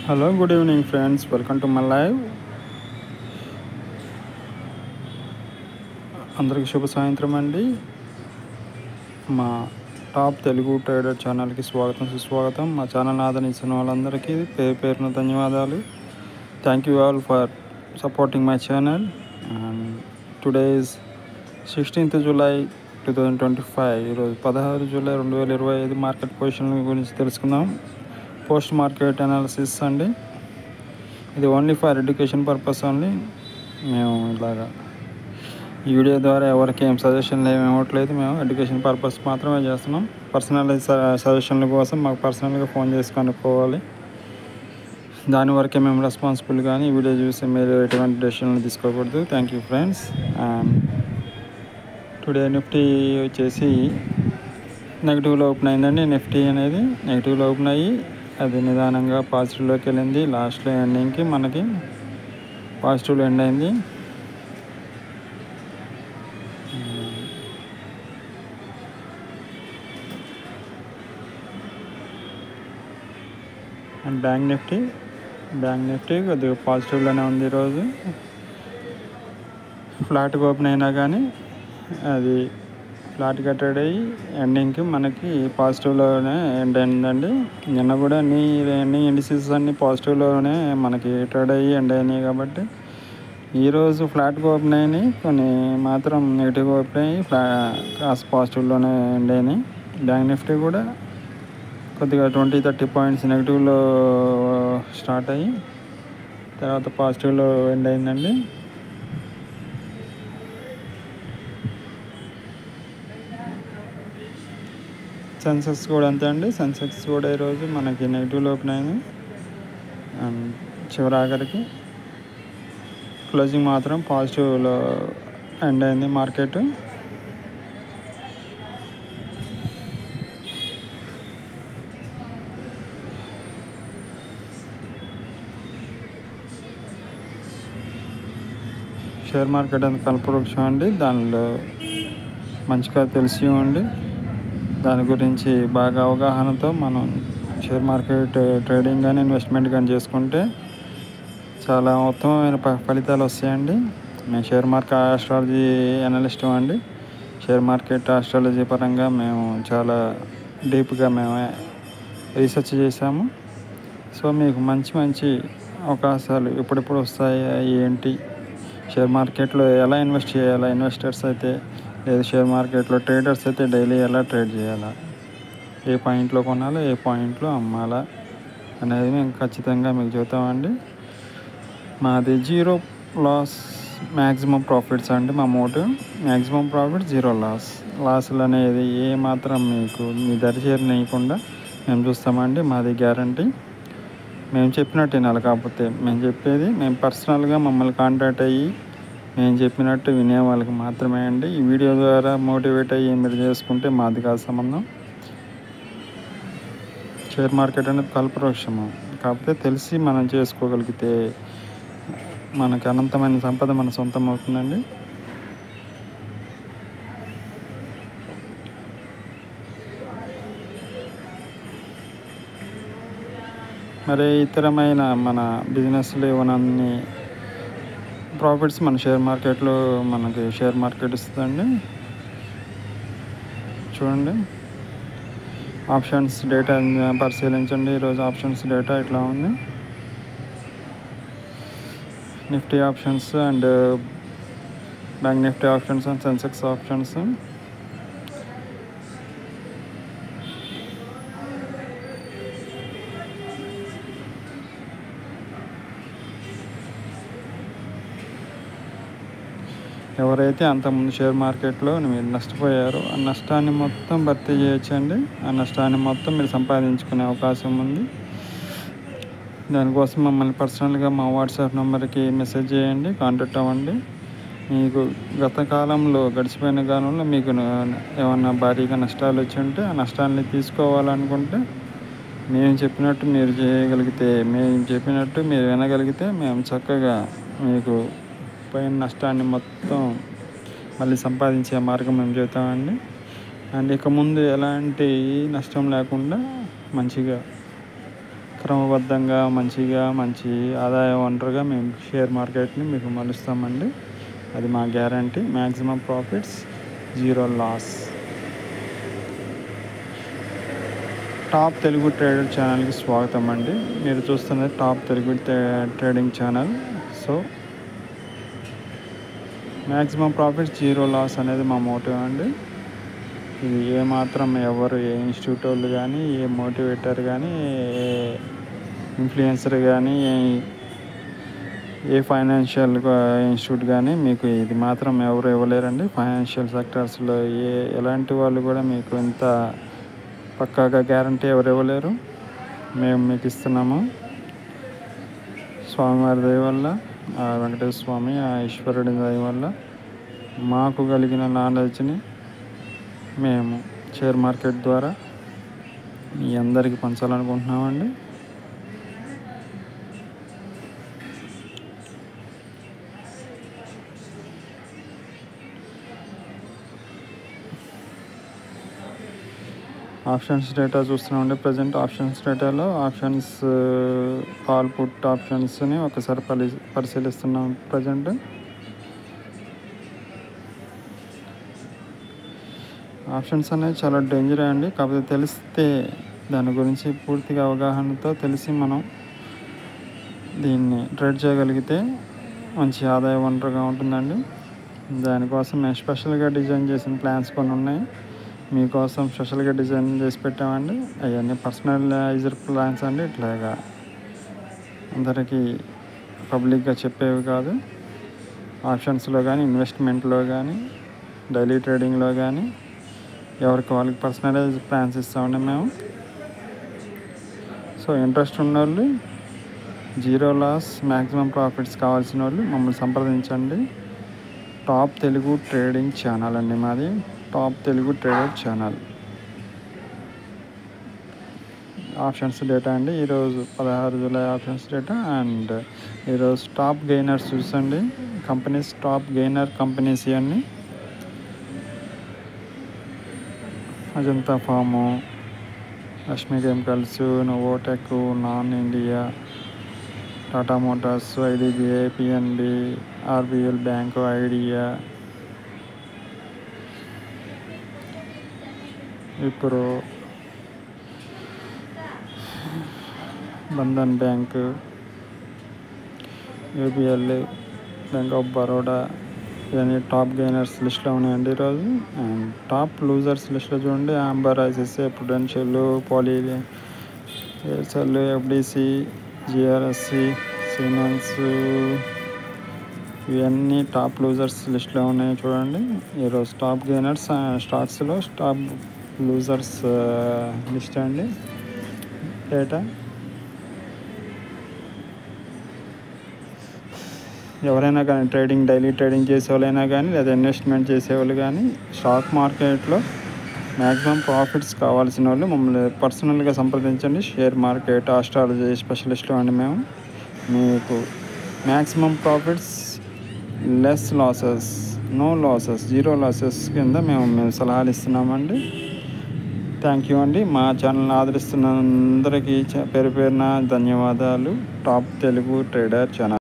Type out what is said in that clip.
Hello, good evening friends. Welcome to my live. అందరికీ శుభ సాయంత్రం అండి. మా టాప్ తెలుగు ట్రేడర్ ఛానల్కి స్వాగతం, సుస్వాగతం. మా ఛానల్ ఆదరించిన వాళ్ళందరికీ పేరు పేరున ధన్యవాదాలు. Thank you all for supporting my channel. And today is 16th July 2025. ఈరోజు 16 జూలై 2025 మార్కెట్ పొజిషన్ గురించి తెలుసుకుందాం. పోస్ట్ మార్కెట్ అనాలిసిస్ అండి. ఇది only for education purpose only. మేము ఇలాగా ఈ వీడియో ద్వారా ఎవరికి ఏం సజెషన్లు ఏమి ఇవ్వట్లేదు. మేము ఎడ్యుకేషన్ పర్పస్ మాత్రమే చేస్తున్నాం. పర్సనలైజ్ సజెషన్ల కోసం మాకు పర్సనల్గా ఫోన్ చేసి కనుక్కోవాలి. దాని వరకే మేము రెస్పాన్సిబుల్, కానీ ఈ వీడియో చూసి మీరు ఎటువంటి డెసిషన్లు తీసుకోకూడదు. Thank you friends. And today Nifty వచ్చేసి నెగిటివ్లో ఓపెన్ అయిందండి. నిఫ్టీ అనేది నెగిటివ్లో ఓపెన్ అయ్యి అది నిదానంగా పాజిటివ్లోకి వెళ్ళింది. లాస్ట్లో ఎండింగ్కి మనకి పాజిటివ్లో ఎండ్ అయింది. అండ్ బ్యాంక్ నిఫ్టీ కొద్దిగా పాజిటివ్లోనే ఉంది. ఈరోజు ఫ్లాట్గా ఓపెన్ అయినా కానీ అది ఫ్లాట్గా ట్రేడ్ అయ్యి ఎండింగ్కి మనకి పాజిటివ్లోనే ఎండ్ అయిందండి. నిన్న కూడా అన్ని ఇండిసెస్ అన్నీ పాజిటివ్లోనే మనకి ట్రేడ్ అయ్యి ఎండ్ అయినాయి. కాబట్టి ఈరోజు ఫ్లాట్గా ఓపెన్ అయినాయి, కొన్ని మాత్రం నెగిటివ్గా ఓపెన్ అయ్యి కాస్త పాజిటివ్లోనే ఎండ్ అయినాయి. బ్యాంక్ నిఫ్టీ కూడా కొద్దిగా 20-30 పాయింట్స్ నెగిటివ్లో స్టార్ట్ అయ్యి తర్వాత పాజిటివ్లో ఎండ్ అయిందండి. సెన్సెక్స్ కూడా అంతే అండి. సెన్సెక్స్ కూడా ఈరోజు మనకి నెగిటివ్లో ఓపెన్ అయింది. అండ్ చివరి ఆఖరికి క్లోజింగ్ మాత్రం పాజిటివ్లో ఎండ్ అయింది మార్కెట్. షేర్ మార్కెట్ అంత కల్పవృక్షం అండి. దానిలో మంచిగా తెలిసి ఉండి దాని గురించి బాగా అవగాహనతో మనం షేర్ మార్కెట్ ట్రేడింగ్ కానీ ఇన్వెస్ట్మెంట్ కానీ చేసుకుంటే చాలా ఉత్తమమైన ఫలితాలు వస్తాయండి. మేము షేర్ మార్కెట్ ఆస్ట్రాలజీ అనలిస్ట్ అండి. షేర్ మార్కెట్ ఆస్ట్రాలజీ పరంగా మేము చాలా డీప్గా మేము రీసెర్చ్ చేసాము. సో మీకు మంచి అవకాశాలు ఎప్పుడెప్పుడు వస్తాయి, ఏంటి, షేర్ మార్కెట్లో ఎలా ఇన్వెస్ట్ చేయాలా, ఇన్వెస్టర్స్ అయితే లేదు షేర్ మార్కెట్లో ట్రేడర్స్ అయితే డైలీ ఎలా ట్రేడ్ చేయాలా, ఏ పాయింట్లో కొనాలా, ఏ పాయింట్లో అమ్మాలా అనేది మేము ఖచ్చితంగా మీకు చెబుతామండి. మాది జీరో లాస్ మ్యాక్సిమం ప్రాఫిట్స్ అండి. మా మోటివ్ మ్యాక్సిమం ప్రాఫిట్, జీరో లాసులు అనేది ఏ మాత్రం మీకు మీ దరిచేరనీయకుండా మేము చూస్తామండి. మాది గ్యారంటీ. మేము చెప్పినట్టు వినాలి. కాకపోతే మేము చెప్పేది మేము పర్సనల్గా మమ్మల్ని కాంటాక్ట్ అయ్యి మేము చెప్పినట్టు వినే వాళ్ళకి మాత్రమే అండి. ఈ వీడియో ద్వారా మోటివేట్ అయ్యి మీరు చేసుకుంటే మాది కాదు సంబంధం. షేర్ మార్కెట్ అనేది కల్పవృక్షము. కాకపోతే తెలిసి మనం చేసుకోగలిగితే మనకి అనంతమైన సంపద మన సొంతం అవుతుందండి. మరి ఇతరమైన మన బిజినెస్లో ఇవ్వనన్ని ప్రాఫిట్స్ మన షేర్ మార్కెట్లో మనకి షేర్ మార్కెట్ ఇస్తుందండి. చూడండి, ఆప్షన్స్ డేటా పరిశీలించండి. ఈరోజు ఆప్షన్స్ డేటా ఇట్లా ఉంది. Nifty options and bank Nifty options and Sensex options. ఎవరైతే అంతకుముందు షేర్ మార్కెట్లో మీరు నష్టపోయారో ఆ నష్టాన్ని మొత్తం భర్తీ చేయొచ్చండి. ఆ నష్టాన్ని మొత్తం మీరు సంపాదించుకునే అవకాశం ఉంది. దానికోసం మమ్మల్ని పర్సనల్గా మా వాట్సాప్ నెంబర్కి మెసేజ్ చేయండి, కాంటాక్ట్ అవ్వండి. మీకు గత కాలంలో గడిచిపోయిన కాలంలో మీకు ఏమన్నా భారీగా నష్టాలు వచ్చి ఉంటే ఆ నష్టాన్ని తీసుకోవాలనుకుంటే మేము చెప్పినట్టు మీరు చేయగలిగితే, మేము చెప్పినట్టు మీరు వినగలిగితే మేము చక్కగా మీకు పోయిన నష్టాన్ని మొత్తం మళ్ళీ సంపాదించే మార్గం మేము చెబుతామండి. అండ్ ఇక ముందు ఎలాంటి నష్టం లేకుండా మంచిగా క్రమబద్ధంగా మంచి ఆదాయ వనరుగా మేము షేర్ మార్కెట్ని మీకు మలుస్తామండి. అది మా guarantee. Maximum profits, zero loss. Top Telugu trader ఛానల్కి స్వాగతం అండి. మీరు చూస్తున్నది top Telugu trading channel. So maximum profits, zero loss అనేది మా మోటివ్ అండి. ఇది ఏమాత్రం ఏ ఇన్స్టిట్యూట్ వాళ్ళు కానీ, ఏ మోటివేటర్ కానీ, ఏ ఇన్ఫ్లుయెన్సర్ కానీ, ఏ ఫైనాన్షియల్ ఇన్స్టిట్యూట్ కానీ మీకు ఇది మాత్రం ఎవరు ఇవ్వలేరండి. ఫైనాన్షియల్ సెక్టర్స్లో ఎలాంటి వాళ్ళు కూడా మీకు ఇంత పక్కాగా గ్యారంటీ ఎవరు ఇవ్వలేరు. మేము మీకు ఇస్తున్నాము. స్వామివారి దయ వల్ల, ఆ వెంకటేశ్వర స్వామి, ఆ ఈశ్వరుడి దయ వల్ల మాకు కలిగిన నాలెడ్జ్ని మేము షేర్ మార్కెట్ ద్వారా మీ అందరికీ పంచాలనుకుంటున్నామండి. ఆప్షన్స్ డేటా చూస్తున్నామండి. ప్రజెంట్ ఆప్షన్స్ డేటాలో ఆప్షన్స్ కాల్ పుట్ ఆప్షన్స్ని ఒకసారి పరిశీలిస్తున్నాం. ప్రజెంట్ ఆప్షన్స్ అనేది చాలా డేంజర్ అండి. కాకపోతే తెలిస్తే దాని గురించి పూర్తిగా అవగాహనతో తెలిసి మనం దీన్ని ట్రేడ్ చేయగలిగితే మంచి ఆదాయ వనరుగా ఉంటుందండి. దానికోసం మేము స్పెషల్గా డిజైన్ చేసిన ప్లాన్స్ కొన్ని ఉన్నాయి. మీకోసం స్పెషల్గా డిజైన్ చేసి పెట్టామండి. అవన్నీ పర్సనలైజ్డ్ ప్లాన్స్ అండి. ఇట్లాగా అందరికీ పబ్లిక్గా చెప్పేవి కాదు. ఆప్షన్స్లో కానీ, ఇన్వెస్ట్మెంట్లో కానీ, డైలీ ట్రేడింగ్లో కానీ ఎవరికి వాళ్ళకి పర్సనలైజ్ ప్లాన్స్ ఇస్తామండి మేము. సో ఇంట్రెస్ట్ ఉన్న వాళ్ళు, జీరో లాస్, మ్యాక్సిమం ప్రాఫిట్స్ కావాల్సిన వాళ్ళు మమ్మల్ని సంప్రదించండి. టాప్ తెలుగు ట్రేడింగ్ ఛానల్ అండి మాది. Top Telugu trader channel. Options data అండి. ఈరోజు 16 జూలై ఆప్షన్స్ డేటా. అండ్ ఈరోజు టాప్ గెయినర్స్ చూసండి. కంపెనీస్, టాప్ గెయినర్ కంపెనీస్ ఇవన్నీ Ajanta pharma, Lakshmi chemicals, Novotech, నాన్ India, Tata Motors, IDBI, PNB, RBL bank, Idea, Wipro, Bandhan bank, UBL, bank of Baroda ఇవన్నీ top gainers లిస్ట్లో ఉన్నాయండి ఈరోజు. అండ్ టాప్ లూజర్స్ లిస్ట్లో చూడండి. Amber, ICICI Prudential, Poly, Aircel, FDC, GRSC, Siemens ఇవన్నీ top losers లిస్ట్లో ఉన్నాయి చూడండి. ఈరోజు టాప్ గెయినర్స్ స్టాక్స్లో టాప్ లూజర్స్ లిస్ట్ అండి డేటా. ఎవరైనా కానీ డైలీ ట్రేడింగ్ చేసేవాళ్ళైనా కానీ, లేదా ఇన్వెస్ట్మెంట్ చేసేవాళ్ళు కానీ, స్టాక్ మార్కెట్లో మ్యాక్సిమం ప్రాఫిట్స్ కావాల్సిన వాళ్ళు మమ్మల్ని పర్సనల్గా సంప్రదించండి. షేర్ మార్కెట్ ఆస్ట్రాలజీ స్పెషలిస్టు అండి మేము. మీకు maximum profits, less losses, no losses, zero losses కింద మేము సలహాలు ఇస్తున్నామండి. థ్యాంక్ యూ అండి. మా ఛానల్ని ఆదరిస్తున్న అందరికీ పేరు పేరున ధన్యవాదాలు. Top Telugu trader channel.